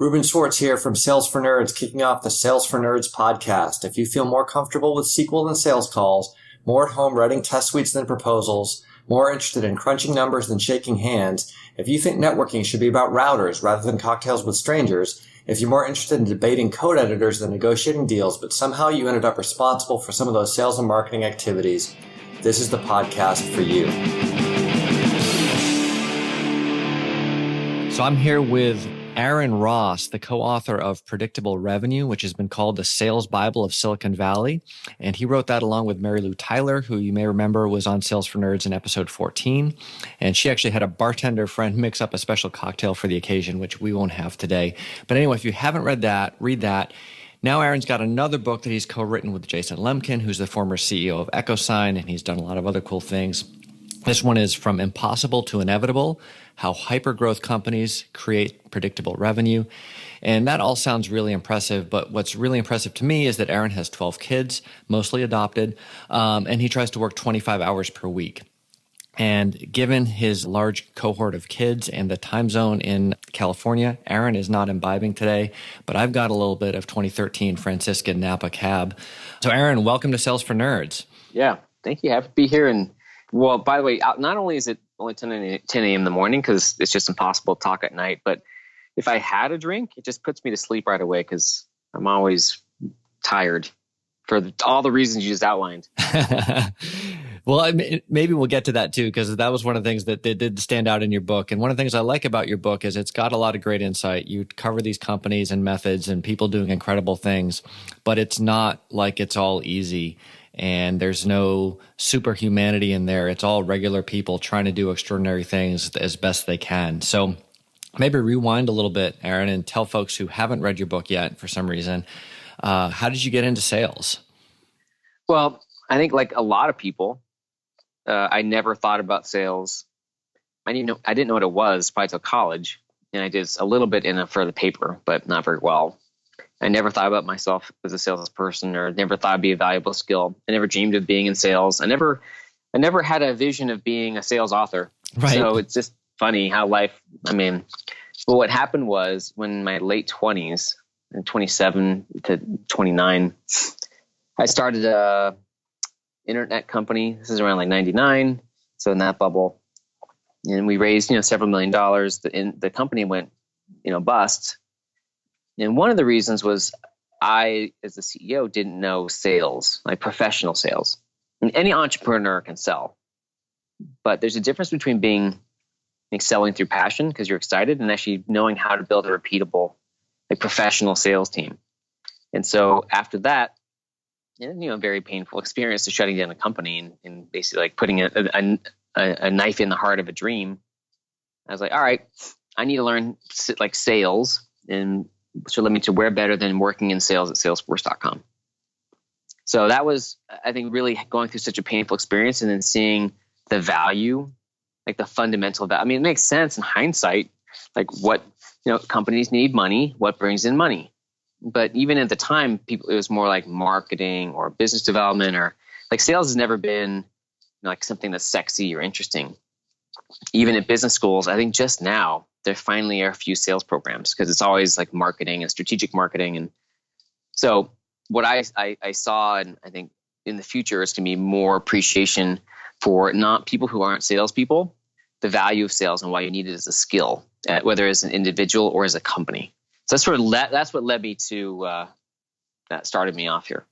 Ruben Schwartz here from Sales for Nerds, kicking off the Sales for Nerds podcast. If you feel more comfortable with SQL than sales calls, more at home writing test suites than proposals, more interested in crunching numbers than shaking hands, if you think networking should be about routers rather than cocktails with strangers, if you're more interested in debating code editors than negotiating deals, but somehow you ended up responsible for some of those sales and marketing activities, this is the podcast for you. So I'm here with Aaron Ross, the co-author of Predictable Revenue, which has been called the Sales Bible of Silicon Valley. And he wrote that along with Mary Lou Tyler, who you may remember was on Sales for Nerds in episode 14. And she actually had a bartender friend mix up a special cocktail for the occasion, which we won't have today. But anyway, if you haven't read that, read that. Now Aaron's got another book that he's co-written with Jason Lemkin, who's the former CEO of EchoSign, and he's done a lot of other cool things. This one is From Impossible to Inevitable, How Hypergrowth Companies Create Predictable Revenue. And that all sounds really impressive, but what's really impressive to me is that Aaron has 12 kids, mostly adopted, and he tries to work 25 hours per week. And given his large cohort of kids and the time zone in California, Aaron is not imbibing today, but I've got a little bit of 2013 Franciscan Napa cab. So Aaron, welcome to Sales for Nerds. Yeah, thank you. Happy to be here. And well, by the way, not only is it only 10 a.m. in the morning because it's just impossible to talk at night, but if I had a drink, it just puts me to sleep right away because I'm always tired for all the reasons you just outlined. Well, maybe we'll get to that too, because that was one of the things that did stand out in your book. And one of the things I like about your book is it's got a lot of great insight. You cover these companies and methods and people doing incredible things, but it's not like it's all easy. And there's no superhumanity in there. It's all regular people trying to do extraordinary things as best they can. So maybe rewind a little bit, Aaron, and tell folks who haven't read your book yet for some reason, how did you get into sales? Well, I think like a lot of people, I never thought about sales. I didn't know what it was probably till college. And I did a little bit for the paper, but not very well. I never thought about myself as a salesperson or never thought it'd be a valuable skill. I never dreamed of being in sales. I never had a vision of being a sales author. Right. So it's just funny how well, what happened was when in my late 20s, 27 to 29, I started a internet company. This is around like 99. So in that bubble, and we raised, several $1 million. The company went, bust. And one of the reasons was I, as the CEO, didn't know sales, like professional sales. And any entrepreneur can sell, but there's a difference between selling through passion because you're excited and actually knowing how to build a repeatable, like professional sales team. And so after that, very painful experience of shutting down a company and basically like putting a knife in the heart of a dream. I was like, all right, I need to learn like sales, and so led me to where better than working in sales at Salesforce.com. So that was, I think, really going through such a painful experience and then seeing the value, like the fundamental value. It makes sense in hindsight, like what, companies need money, what brings in money. But even at the time, it was more like marketing or business development, or like sales has never been like something that's sexy or interesting. Even at business schools, I think just now, there finally are a few sales programs because it's always like marketing and strategic marketing. And so what I saw, and I think in the future is going to be more appreciation for not people who aren't salespeople, the value of sales and why you need it as a skill, whether as an individual or as a company. So that's what led me to, that started me off here.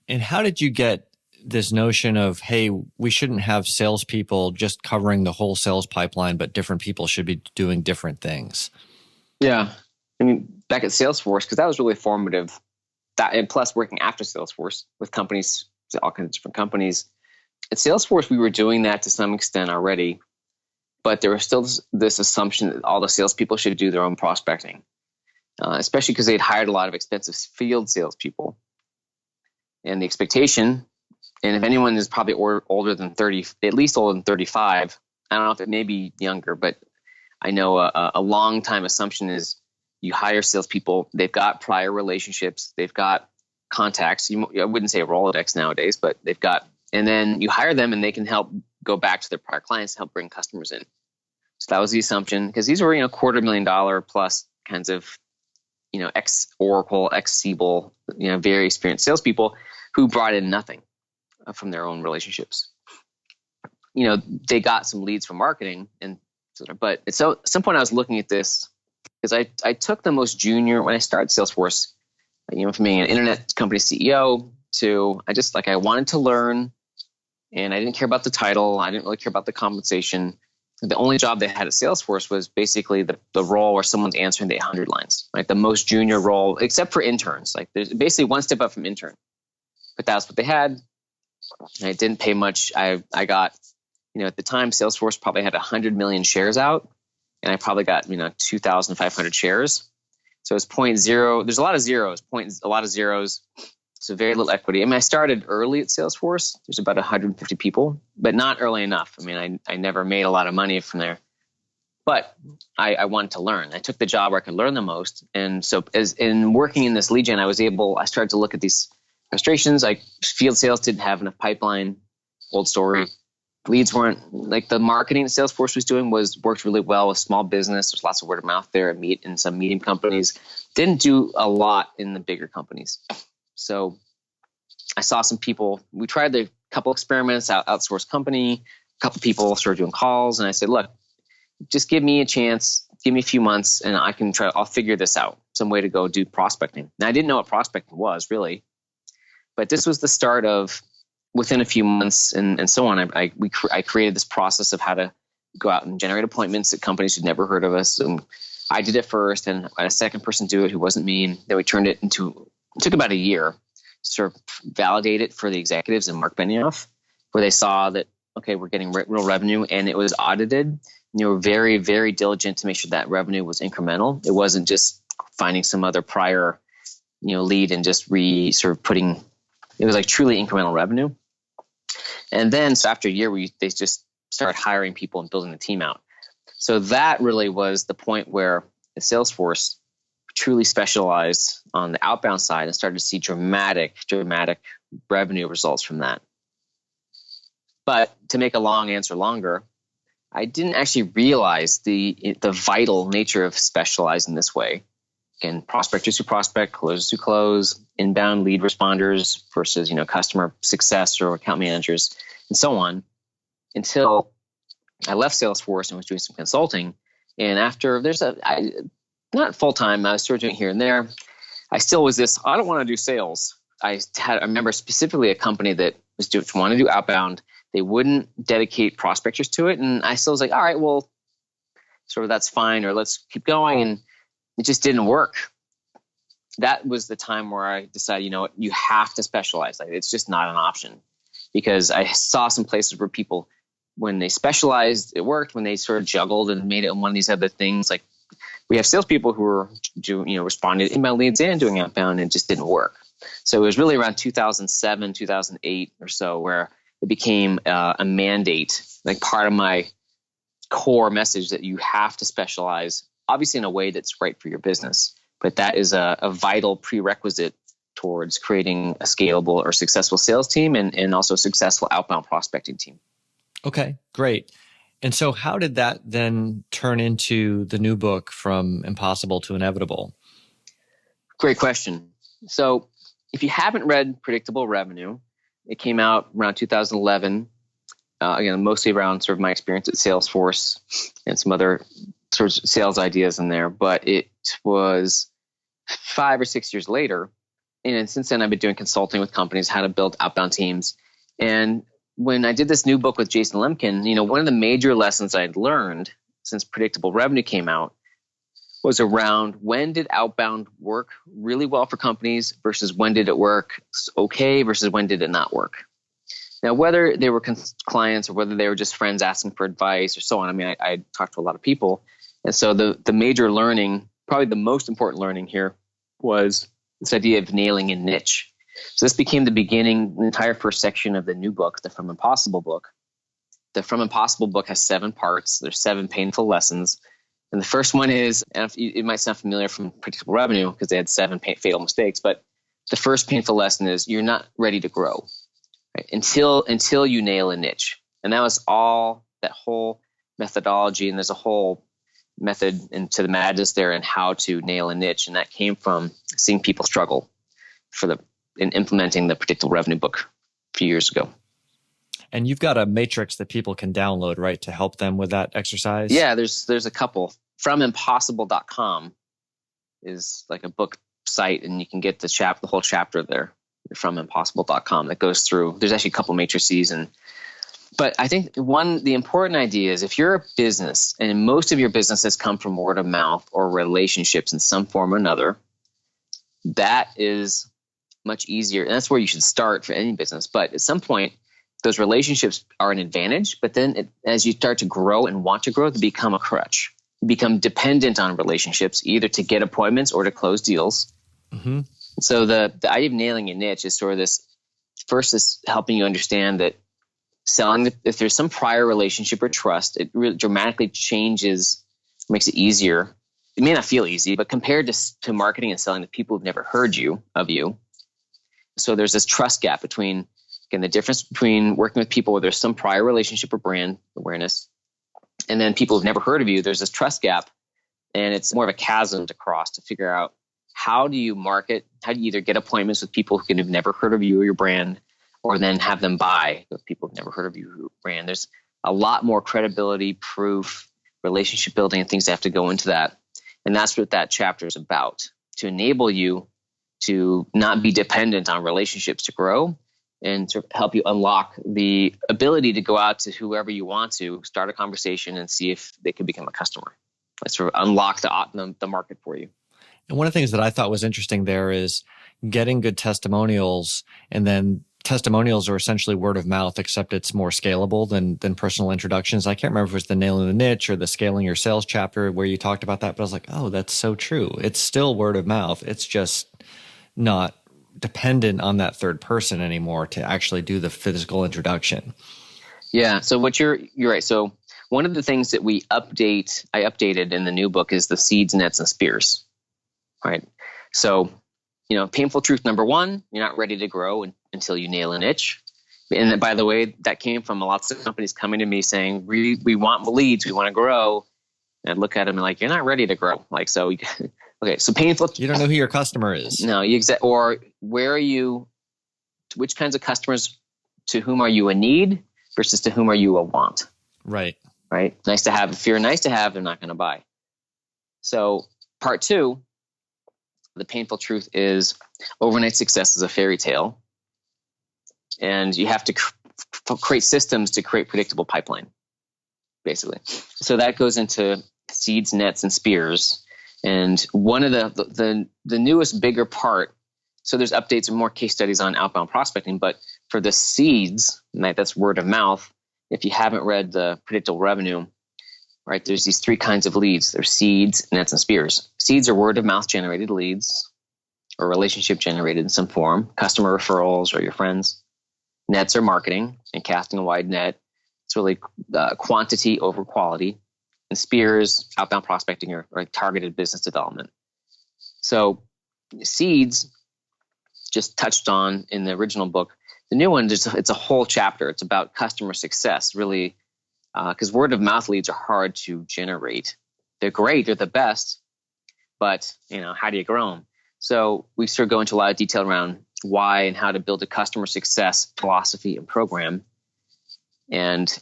And how did you get this notion of, hey, we shouldn't have salespeople just covering the whole sales pipeline, but different people should be doing different things? Yeah. Back at Salesforce, because that was really formative. That, and plus working after Salesforce with companies, all kinds of different companies. At Salesforce, we were doing that to some extent already, but there was still this assumption that all the salespeople should do their own prospecting, especially because they'd hired a lot of expensive field salespeople. And the expectation, and if anyone is probably older than 30, at least older than 35, I don't know if it may be younger, but I know a long time assumption is you hire salespeople, they've got prior relationships, they've got contacts. I wouldn't say a Rolodex nowadays, but they've got, and then you hire them and they can help go back to their prior clients to help bring customers in. So that was the assumption, because these were, $250,000 plus kinds of ex-Oracle, ex-Siebel, very experienced salespeople who brought in nothing from their own relationships. They got some leads from marketing, but at some point I was looking at this because I took the most junior when I started Salesforce, from being an internet company CEO to I wanted to learn, and I didn't care about the title. I didn't really care about the compensation. The only job they had at Salesforce was basically the role where someone's answering the 800 lines, right? The most junior role, except for interns. Like there's basically one step up from intern, but that's what they had. And it didn't pay much. I got, at the time, Salesforce probably had 100 million shares out, and I probably got, 2,500 shares. So it's 0.0. There's a lot of zeros, a lot of zeros. So very little equity. I mean, I started early at Salesforce. There's about 150 people, but not early enough. I mean, I never made a lot of money from there, but I wanted to learn. I took the job where I could learn the most. And so as in working in this lead gen, I started to look at these frustrations. Like field sales didn't have enough pipeline, old story. Leads weren't like the marketing that Salesforce was doing worked really well with small business. There's lots of word of mouth there in some medium companies. Didn't do a lot in the bigger companies. So I saw some people, we tried a couple experiments, outsourced company, a couple people started doing calls. And I said, look, just give me a chance, give me a few months and I'll figure this out, some way to go do prospecting. Now I didn't know what prospecting was really, but this was the start of within a few months and so on. I created this process of how to go out and generate appointments at companies who'd never heard of us. And I did it first and I had a second person do it who wasn't me. And then we turned it took about a year to sort of validate it for the executives and Mark Benioff, where they saw that, okay, we're getting real revenue and it was audited. They were very, very diligent to make sure that revenue was incremental. It wasn't just finding some other prior, lead and just it was like truly incremental revenue. And then, so after a year, they just started hiring people and building the team out. So that really was the point where the Salesforce truly specialized on the outbound side and started to see dramatic revenue results from that. But to make a long answer longer, I didn't actually realize the vital nature of specializing this way. Again, prospectors who prospect, closers who close, inbound lead responders versus customer success or account managers, and so on. Until I left Salesforce and was doing some consulting, and after not full time, I was sort of doing here and there. I still was this. I don't want to do sales. I remember specifically a company that wanted to do outbound. They wouldn't dedicate prospectors to it, and I still was like, all right, well, sort of that's fine, or let's keep going. And it just didn't work. That was the time where I decided, you have to specialize. Like, it's just not an option, because I saw some places where people, when they specialized, it worked. When they sort of juggled and made it one of these other things, like we have salespeople who were responding to inbound leads and doing outbound, and it just didn't work. So it was really around 2007, 2008 or so where it became a mandate, like part of my core message that you have to specialize, obviously in a way that's right for your business, but that is a vital prerequisite towards creating a scalable or successful sales team and also a successful outbound prospecting team. Okay, great. And so how did that then turn into the new book, From Impossible to Inevitable? Great question. So if you haven't read Predictable Revenue, it came out around 2011. Again, mostly around sort of my experience at Salesforce and some other sort of sales ideas in there. But it was 5 or 6 years later. And since then, I've been doing consulting with companies, how to build outbound teams. And when I did this new book with Jason Lemkin, one of the major lessons I'd learned since Predictable Revenue came out was around when did outbound work really well for companies versus when did it work okay versus when did it not work. Now, whether they were clients or whether they were just friends asking for advice or so on, I mean, I talked to a lot of people. And so the major learning, probably the most important learning here, was this idea of nailing a niche. So this became the beginning, the entire first section of the new book, the From Impossible book. The From Impossible book has 7 parts. There's 7 painful lessons. And the first one is, and it might sound familiar from Predictable Revenue because they had 7 fatal mistakes, but the first painful lesson is you're not ready to grow, right? Until you nail a niche. And that was all, that whole methodology. And there's a whole method and to the madness there and how to nail a niche. And that came from seeing people struggle in implementing the predictable revenue book a few years ago. And you've got a matrix that people can download, right, to help them with that exercise? Yeah, there's a couple. FromImpossible.com is like a book site, and you can get the whole chapter there from Impossible.com that goes through. There's actually a couple matrices, but I think the important idea is if you're a business and most of your business has come from word of mouth or relationships in some form or another, that is much easier. And that's where you should start for any business. But at some point, those relationships are an advantage. But then as you start to grow and want to grow, they become a crutch. You become dependent on relationships, either to get appointments or to close deals. Mm-hmm. So the idea of nailing a niche is sort of this helping you understand that selling, if there's some prior relationship or trust, it really dramatically changes, makes it easier. It may not feel easy, but compared to marketing and selling to people who've never heard of you. So there's this trust gap between, again, the difference between working with people where there's some prior relationship or brand awareness, and then people who've never heard of you. There's this trust gap, and it's more of a chasm to cross to figure out how do you market, how do you either get appointments with people who have never heard of you or your brand, or then have them buy with people who've never heard of your brand. There's a lot more credibility, proof, relationship building, and things that have to go into that. And that's what that chapter is about, to enable you to not be dependent on relationships to grow and to help you unlock the ability to go out to whoever you want to, start a conversation and see if they can become a customer. Let's sort of unlock the market for you. And one of the things that I thought was interesting there is getting good testimonials, and then testimonials are essentially word of mouth, except it's more scalable than personal introductions. I can't remember if it was the nailing the niche or the scaling your sales chapter where you talked about that, but I was like, oh, that's so true. It's still word of mouth. It's just not dependent on that third person anymore to actually do the physical introduction. Yeah. So you're right. So one of the things that I updated in the new book is the seeds, nets, and spears. Right. So, painful truth number one, you're not ready to grow until you nail a niche. And by the way, that came from lots of companies coming to me saying, we want leads, we want to grow. And I'd look at them and you're not ready to grow. Okay, so painful. You don't know who your customer is. No, or where are you, which kinds of customers, to whom are you a need versus to whom are you a want? Right. Right. Nice to have. If you're nice to have, they're not going to buy. So part two, the painful truth is overnight success is a fairy tale. And you have to create systems to create predictable pipeline, basically. So that goes into seeds, nets, and spears. And one of the newest bigger part, so there's updates and more case studies on outbound prospecting, but for the seeds, that's word of mouth. If you haven't read the predictable revenue, right, there's these three kinds of leads. There's seeds, nets, and spears. Seeds are word of mouth generated leads or relationship generated in some form, customer referrals or your friends. Nets are marketing and casting a wide net. It's really quantity over quality. And spears, outbound prospecting or targeted business development. So seeds, just touched on in the original book. The new one, it's a whole chapter. It's about customer success, really, because word of mouth leads are hard to generate. They're great, they're the best, but how do you grow them? So we sort of go into a lot of detail around why and how to build a customer success philosophy and program, and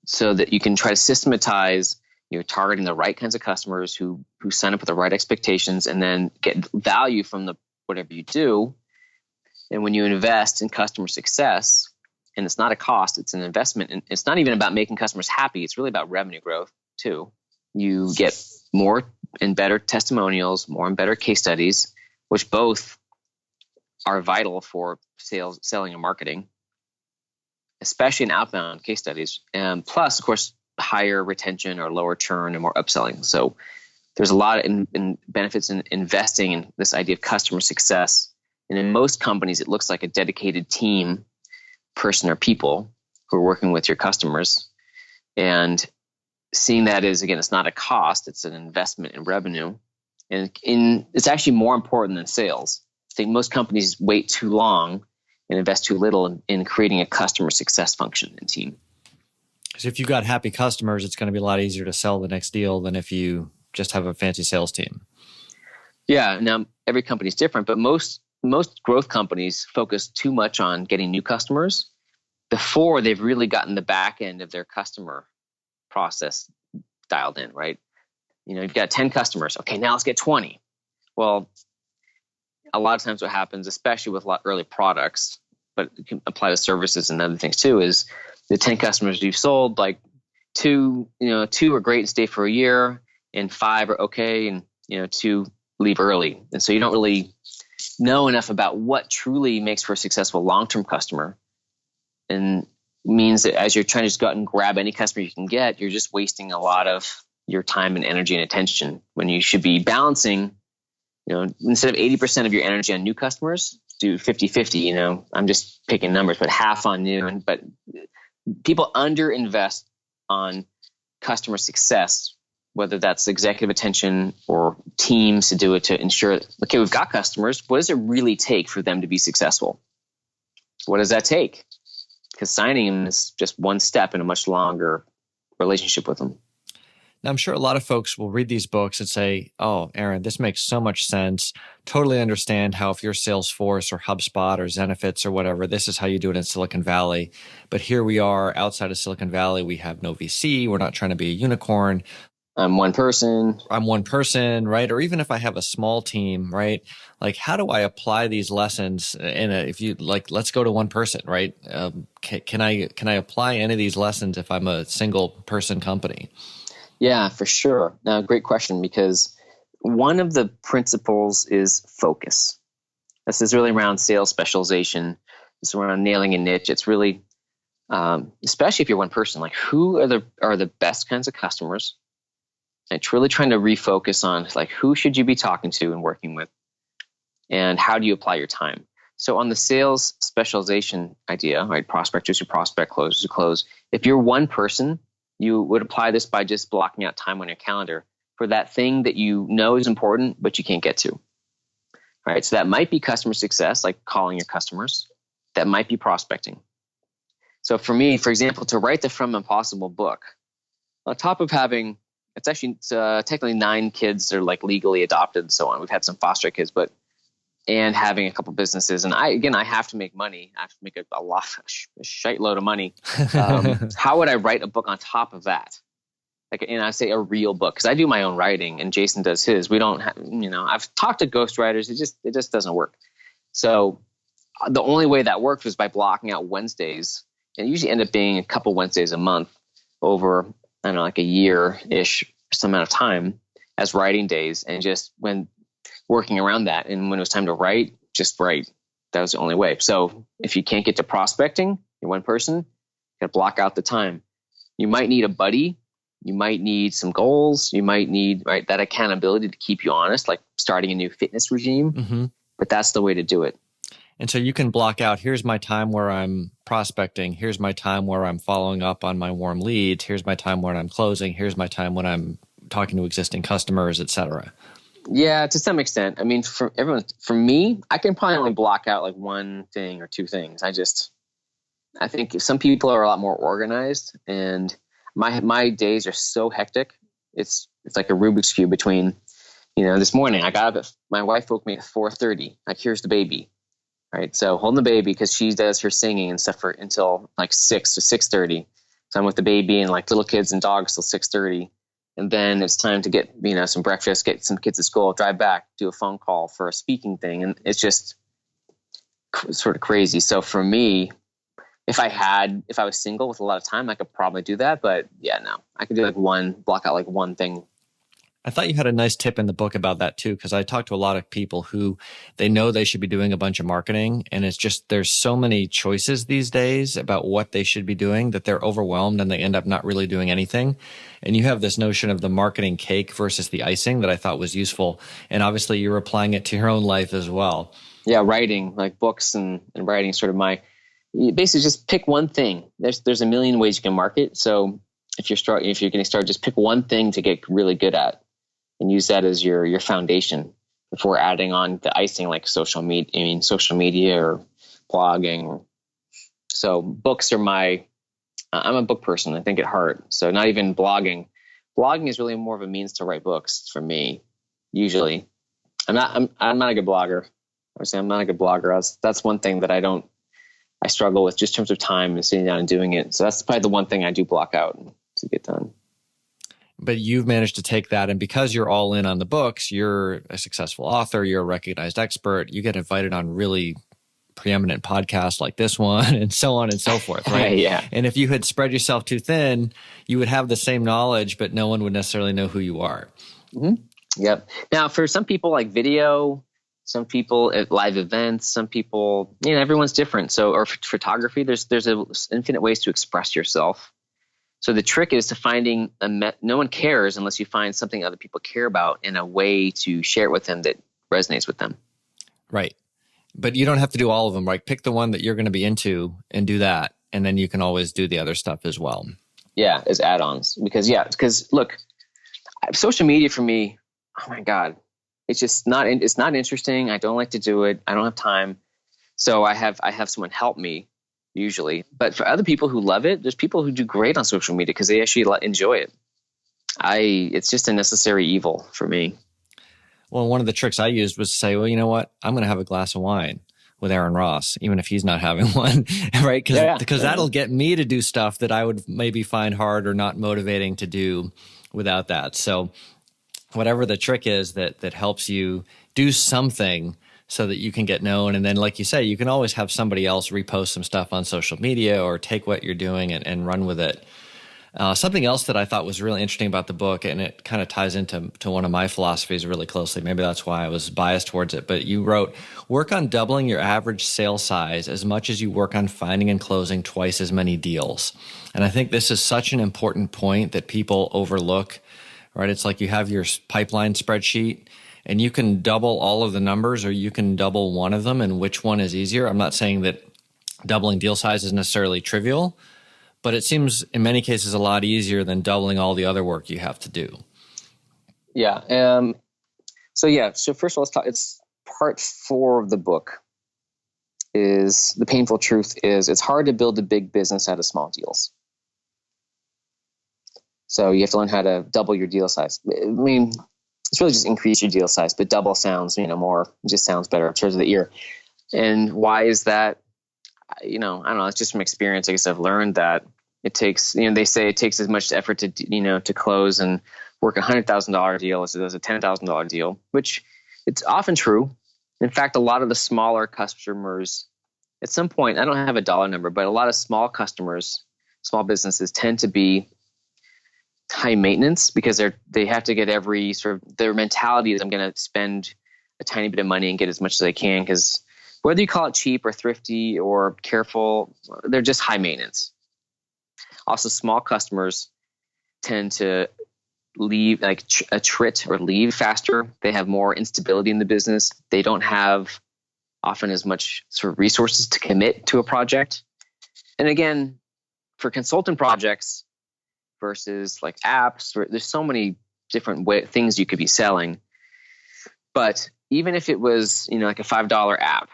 so that you can try to systematize. You're targeting the right kinds of customers who sign up with the right expectations and then get value from whatever you do. And when you invest in customer success, and it's not a cost, it's an investment. And it's not even about making customers happy. It's really about revenue growth too. You get more and better testimonials, more and better case studies, which both are vital for sales, selling, and marketing, especially in outbound case studies. And plus, of course, higher retention or lower churn and more upselling. So there's a lot in benefits in investing in this idea of customer success. And in most companies, it looks like a dedicated team, person or people who are working with your customers. And seeing that as, again, it's not a cost, it's an investment in revenue. And it's actually more important than sales. I think most companies wait too long and invest too little in creating a customer success function and team. So if you've got happy customers, it's going to be a lot easier to sell the next deal than if you just have a fancy sales team. Yeah. Now every company is different, but most growth companies focus too much on getting new customers before they've really gotten the back end of their customer process dialed in, right? You've got 10 customers. Okay, now let's get 20. Well, a lot of times what happens, especially with a lot early products, but it can apply to services and other things too, is the 10 customers you've sold, like two are great and stay for a year, and 5 are okay, and 2 leave early. And so you don't really know enough about what truly makes for a successful long-term customer, and means that as you're trying to just go out and grab any customer you can get, you're just wasting a lot of your time and energy and attention when you should be balancing, instead of 80% of your energy on new customers, do 50-50. I'm just picking numbers, but half on new. But people underinvest on customer success, whether that's executive attention or teams to do it, to ensure, okay, we've got customers. What does it really take for them to be successful? What does that take? Because signing them is just one step in a much longer relationship with them. Now, I'm sure a lot of folks will read these books and say, oh, Aaron, this makes so much sense. Totally understand how if you're Salesforce or HubSpot or Zenefits or whatever, this is how you do it in Silicon Valley. But here we are outside of Silicon Valley. We have no VC. We're not trying to be a unicorn. I'm one person, right? Or even if I have a small team, right? Like, how do I apply these lessons? If you like, let's go to one person, right? Can I apply any of these lessons if I'm a single person company? Yeah, for sure. Now, great question, because one of the principles is focus. This is really around sales specialization. It's around nailing a niche. It's really, especially if you're one person, like who are the best kinds of customers? It's really trying to refocus on like who should you be talking to and working with, and how do you apply your time? So on the sales specialization idea, right? Prospectors who prospect, closers who close. If you're one person, you would apply this by just blocking out time on your calendar for that thing that you know is important, but you can't get to. Right? So that might be customer success, like calling your customers. That might be prospecting. So for me, for example, to write the From Impossible book, on top of having, it's technically 9 kids that are like legally adopted and so on. We've had some foster kids, and having a couple businesses. And I have to make money. I have to make a shite load of money. How would I write a book on top of that? And I say a real book, because I do my own writing and Jason does his. We don't have, I've talked to ghostwriters. It just doesn't work. So the only way that worked was by blocking out Wednesdays, and it usually end up being a couple Wednesdays a month over, I don't know, like a year-ish, some amount of time as writing days, and just when working around that. And when it was time to write, just write. That was the only way. So if you can't get to prospecting, you're one person, you got to block out the time. You might need a buddy. You might need some goals. You might need that accountability to keep you honest, like starting a new fitness regime. Mm-hmm. But that's the way to do it. And so you can block out, here's my time where I'm prospecting. Here's my time where I'm following up on my warm leads. Here's my time when I'm closing. Here's my time when I'm talking to existing customers, et cetera. Yeah, to some extent. I mean, for me, I can probably only block out like one thing or two things. I think some people are a lot more organized, and my days are so hectic. It's like a Rubik's Cube between, this morning I got up my wife woke me at 4:30. Like, here's the baby, right? So holding the baby, because she does her singing and stuff until like 6 to 6:30. So I'm with the baby and like little kids and dogs till 6:30. And then it's time to get, some breakfast, get some kids at school, drive back, do a phone call for a speaking thing. And it's just sort of crazy. So for me, if I was single with a lot of time, I could probably do that. But yeah, no, I could do block out like one thing. I thought you had a nice tip in the book about that too, because I talked to a lot of people who they know they should be doing a bunch of marketing, and it's just there's so many choices these days about what they should be doing that they're overwhelmed and they end up not really doing anything. And you have this notion of the marketing cake versus the icing that I thought was useful. And obviously you're applying it to your own life as well. Yeah, writing, like books and writing is sort of you basically just pick one thing. There's a million ways you can market. So if you're going to start, just pick one thing to get really good at, and use that as your foundation before adding on the icing, like social media or blogging. So books are my I'm a book person, I think, at heart. So not even blogging. Blogging is really more of a means to write books for me. Usually, I'm not a good blogger. I would say I'm not a good blogger. That's one thing that I struggle with, just in terms of time and sitting down and doing it. So that's probably the one thing I do block out to get done. But you've managed to take that, and because you're all in on the books, you're a successful author, you're a recognized expert, you get invited on really preeminent podcasts like this one, and so on and so forth, right? Yeah. And if you had spread yourself too thin, you would have the same knowledge, but no one would necessarily know who you are. Mm-hmm. Yep. Now, for some people, like video, some people at live events, some people, everyone's different. So, or photography, there's infinite ways to express yourself. So the trick is to finding no one cares unless you find something other people care about and a way to share it with them that resonates with them. Right. But you don't have to do all of them, right? Pick the one that you're going to be into and do that. And then you can always do the other stuff as well. Yeah, as add-ons. Because look, social media for me, oh my God, it's not interesting. I don't like to do it. I don't have time. So I have someone help me usually. But for other people who love it, there's people who do great on social media because they actually enjoy it. It's just a necessary evil for me. Well, one of the tricks I used was to say, well, you know what? I'm going to have a glass of wine with Aaron Ross, even if he's not having one, right? Because that'll get me to do stuff that I would maybe find hard or not motivating to do without that. So whatever the trick is that helps you do something so that you can get known. And then, like you say, you can always have somebody else repost some stuff on social media or take what you're doing and run with it. Something else that I thought was really interesting about the book, and it kind of ties into one of my philosophies really closely. Maybe that's why I was biased towards it. But you wrote, work on doubling your average sale size as much as you work on finding and closing twice as many deals. And I think this is such an important point that people overlook, right? It's like you have your pipeline spreadsheet, and you can double all of the numbers or you can double one of them, and which one is easier. I'm not saying that doubling deal size is necessarily trivial, but it seems in many cases a lot easier than doubling all the other work you have to do. Yeah. So first of all, let's talk. It's part 4 of the book. Is the painful truth is it's hard to build a big business out of small deals. So you have to learn how to double your deal size. I mean, it's really just increase your deal size, but double sounds, more, just sounds better in terms of the ear. And why is that? I don't know. It's just from experience. I guess I've learned that it takes, they say it takes as much effort to, to close and work $100,000 deal as it does a $10,000 deal, which it's often true. In fact, a lot of the smaller customers, at some point, I don't have a dollar number, but a lot of small customers, small businesses tend to be high maintenance because they have to get every sort of, their mentality is I'm going to spend a tiny bit of money and get as much as I can, because whether you call it cheap or thrifty or careful, they're just high maintenance. Also, small customers tend to leave, like attrit or leave faster. They have more instability in the business. They don't have often as much sort of resources to commit to a project. And again, for consultant projects versus like apps, there's so many different things you could be selling. But even if it was, like a $5 app,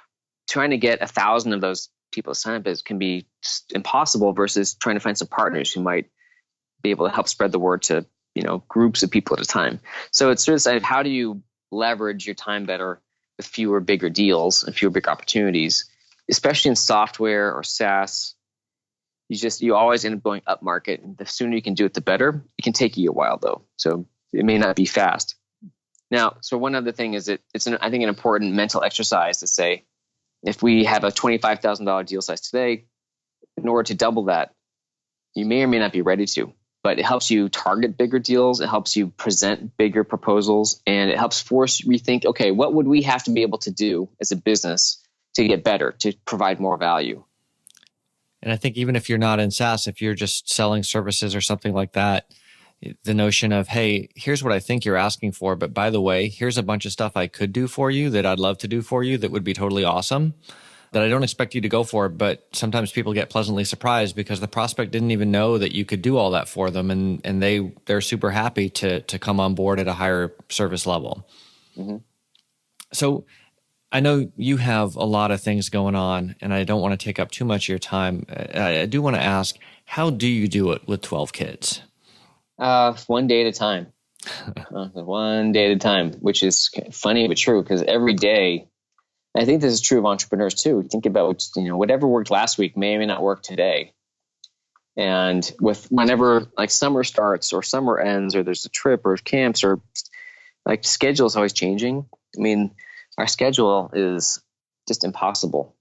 trying to get 1,000 of those people to sign up can be just impossible versus trying to find some partners who might be able to help spread the word to, groups of people at a time. So it's sort of how do you leverage your time better with fewer, bigger deals and fewer big opportunities, especially in software or SaaS. You always end up going up market. And the sooner you can do it, the better. It can take you a while though. So it may not be fast. Now, so one other thing is I think an important mental exercise to say, if we have a $25,000 deal size today, in order to double that, you may or may not be ready to, but it helps you target bigger deals. It helps you present bigger proposals, and it helps force you rethink, okay, what would we have to be able to do as a business to get better, to provide more value? And I think even if you're not in SaaS, if you're just selling services or something like that, the notion of, hey, here's what I think you're asking for, but by the way, here's a bunch of stuff I could do for you that I'd love to do for you that would be totally awesome, that I don't expect you to go for, but sometimes people get pleasantly surprised because the prospect didn't even know that you could do all that for them, and they're super happy to come on board at a higher service level. Mm-hmm. So I know you have a lot of things going on, and I don't want to take up too much of your time. I do want to ask, how do you do it with 12 kids? One day at a time. One day at a time, which is funny but true, because every day, I think this is true of entrepreneurs too. Think about, whatever worked last week may or may not work today. And with whenever like summer starts or summer ends or there's a trip or camps or like schedule is always changing. I mean, our schedule is just impossible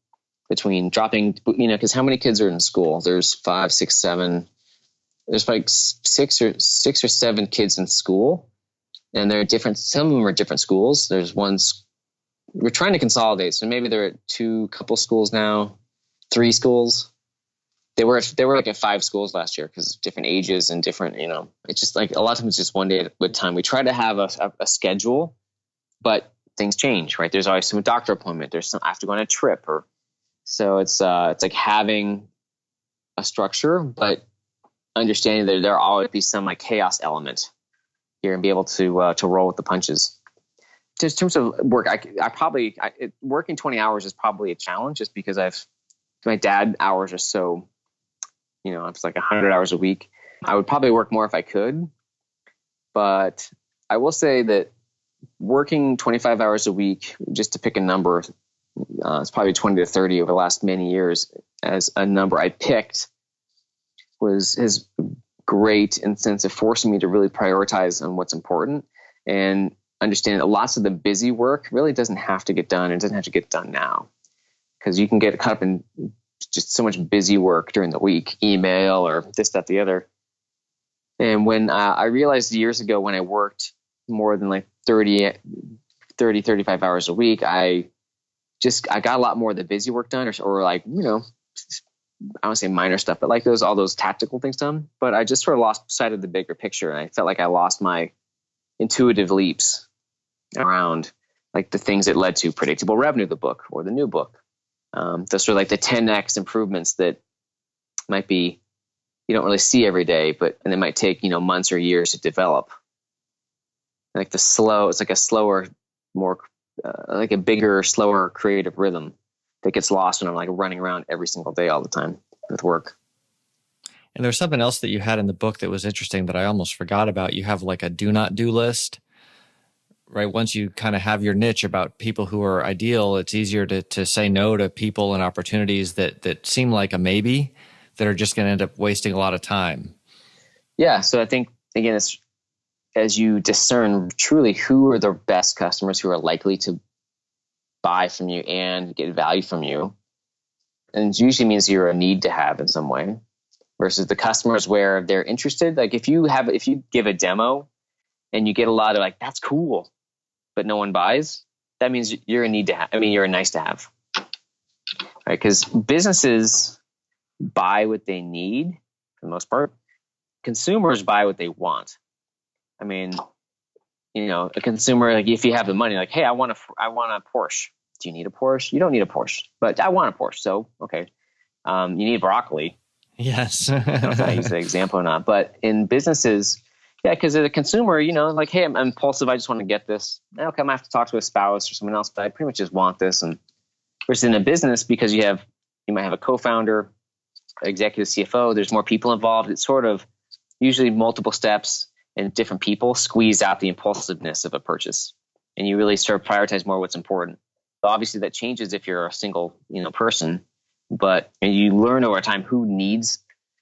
between dropping, because how many kids are in school? There's 5, 6, 7. There's like six or seven kids in school, and they're different. Some of them are different schools. There's ones we're trying to consolidate. So maybe they're at couple schools now, 3 schools. They were like at 5 schools last year because of different ages and different, it's just like a lot of times it's just one day at a time. We try to have a schedule, but things change, right? There's always some doctor appointment. I have to go on a trip so it's like having a structure, but understanding that there'll always be some like chaos element here and be able to roll with the punches. Just in terms of work, working 20 hours is probably a challenge just because my dad hours are so, it's like 100 hours a week. I would probably work more if I could, but I will say that working 25 hours a week, just to pick a number, it's probably 20 to 30 over the last many years as a number I picked is great in the sense of forcing me to really prioritize on what's important and understand that lots of the busy work really doesn't have to get done. It doesn't have to get done now because you can get caught up in just so much busy work during the week, email or this, that, the other. And when I realized years ago when I worked more than like 30, 35 hours a week, I got a lot more of the busy work done or like, I don't say minor stuff, but like all those tactical things done. But I just sort of lost sight of the bigger picture. And I felt like I lost my intuitive leaps around like the things that led to Predictable Revenue, the book or the new book. Those sort of like the 10x improvements that might be, you don't really see every day, and it might take, months or years to develop. Like it's like a slower, more like a bigger, slower creative rhythm that gets lost when I'm like running around every single day all the time with work. And there's something else that you had in the book that was interesting that I almost forgot about. You have like a do not do list, right? Once you kind of have your niche about people who are ideal, it's easier to say no to people and opportunities that seem like a maybe that are just going to end up wasting a lot of time. Yeah. So I think, again, it's as you discern truly who are the best customers who are likely to buy from you and get value from you. And it usually means you're a need to have in some way versus the customers where they're interested. Like if you give a demo and you get a lot of like, that's cool, but no one buys, that means you're a need to have. I mean, you're a nice to have, right? Because businesses buy what they need for the most part. Consumers buy what they want. I mean, a consumer, like if you have the money, like, hey, I want a Porsche. Do you need a Porsche? You don't need a Porsche, but I want a Porsche. So, okay. You need broccoli. Yes. I don't know if I use the example or not, but in businesses, yeah, because as a consumer, like, hey, I'm impulsive. I just want to get this. Okay, I'm gonna have to talk to a spouse or someone else, but I pretty much just want this. And versus in a business, because you might have a co-founder, executive CFO, there's more people involved. It's sort of usually multiple steps and different people squeeze out the impulsiveness of a purchase. And you really start to prioritize more what's important. Obviously that changes if you're a single, person, but you learn over time who needs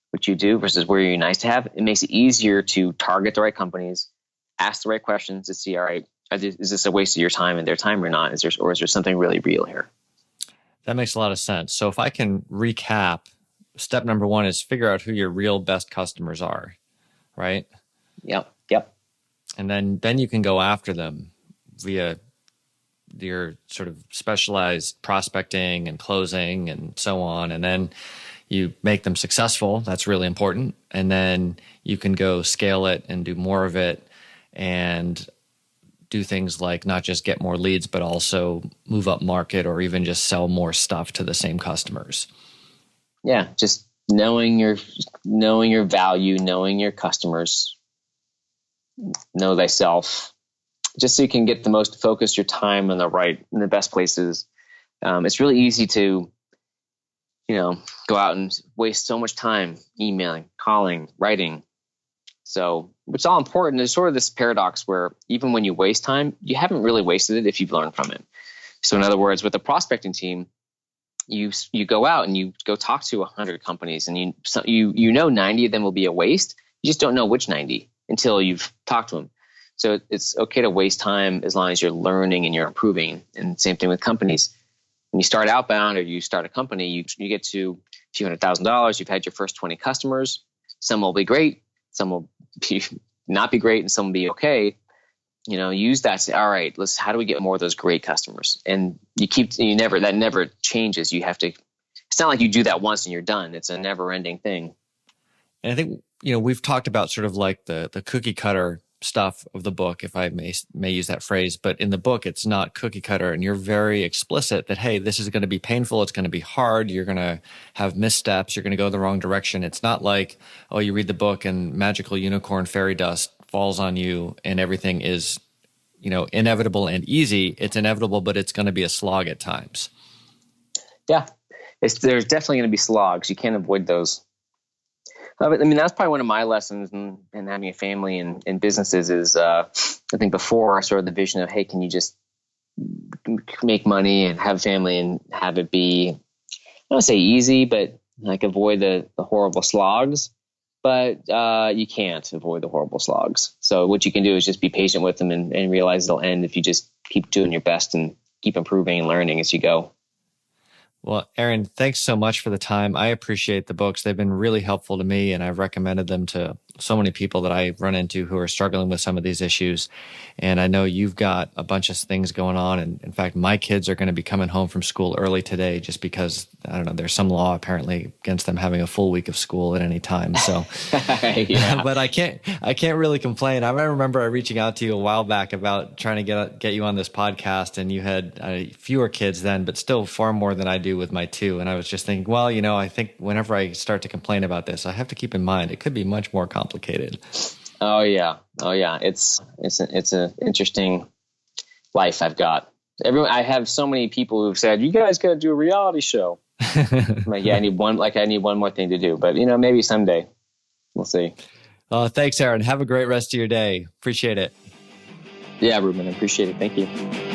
what you do versus where you're nice to have. It makes it easier to target the right companies, ask the right questions to see, all right, is this a waste of your time and their time or not? Is there something really real here? That makes a lot of sense. So if I can recap, step number 1 is figure out who your real best customers are, right? Yep. And then you can go after them via your sort of specialized prospecting and closing and so on. And then you make them successful. That's really important. And then you can go scale it and do more of it and do things like not just get more leads, but also move up market or even just sell more stuff to the same customers. Yeah. Just knowing your value, knowing your customers, know thyself. just so you can get the most focus your time in the best places. It's really easy to, go out and waste so much time emailing, calling, writing. So it's all important. There's sort of this paradox where even when you waste time, you haven't really wasted it if you've learned from it. So in other words, with a prospecting team, you go out and you go talk to 100 companies, and you know 90 of them will be a waste. You just don't know which 90 until you've talked to them. So it's okay to waste time as long as you're learning and you're improving. And same thing with companies. When you start outbound or you start a company, you get to a few $100,000. You've had your first 20 customers. Some will be great, some will not be great, and some will be okay. Use that to say, all right, how do we get more of those great customers? And that never changes. You have to, it's not like you do that once and you're done. It's a never ending thing. And I think, we've talked about sort of like the cookie cutter stuff of the book, if I may use that phrase, but in the book, it's not cookie cutter. And you're very explicit that, hey, this is going to be painful. It's going to be hard. You're going to have missteps. You're going to go the wrong direction. It's not like, oh, you read the book and magical unicorn fairy dust falls on you and everything is, inevitable and easy. It's inevitable, but it's going to be a slog at times. Yeah. There's definitely going to be slogs. You can't avoid those. That's probably one of my lessons in having a family and businesses is, I think before sort of the vision of, hey, can you just make money and have a family and have it be, I don't want to say easy, but like avoid the horrible slogs. But you can't avoid the horrible slogs. So what you can do is just be patient with them and realize they'll end if you just keep doing your best and keep improving and learning as you go. Well, Aaron, thanks so much for the time. I appreciate the books. They've been really helpful to me, and I've recommended them to so many people that I run into who are struggling with some of these issues. And I know you've got a bunch of things going on. And in fact, my kids are going to be coming home from school early today just because, I don't know, there's some law apparently against them having a full week of school at any time. So, yeah. But I can't really complain. I remember reaching out to you a while back about trying to get you on this podcast, and you had fewer kids then, but still far more than I do with my two. And I was just thinking, well, I think whenever I start to complain about this, I have to keep in mind it could be much more complicated. Oh yeah. It's an interesting life I've got. I have so many people who've said, you guys got to do a reality show. I'm like, yeah, I need one more thing to do, but maybe someday we'll see. Thanks, Aaron. Have a great rest of your day. Appreciate it. Yeah, Ruben, I appreciate it. Thank you.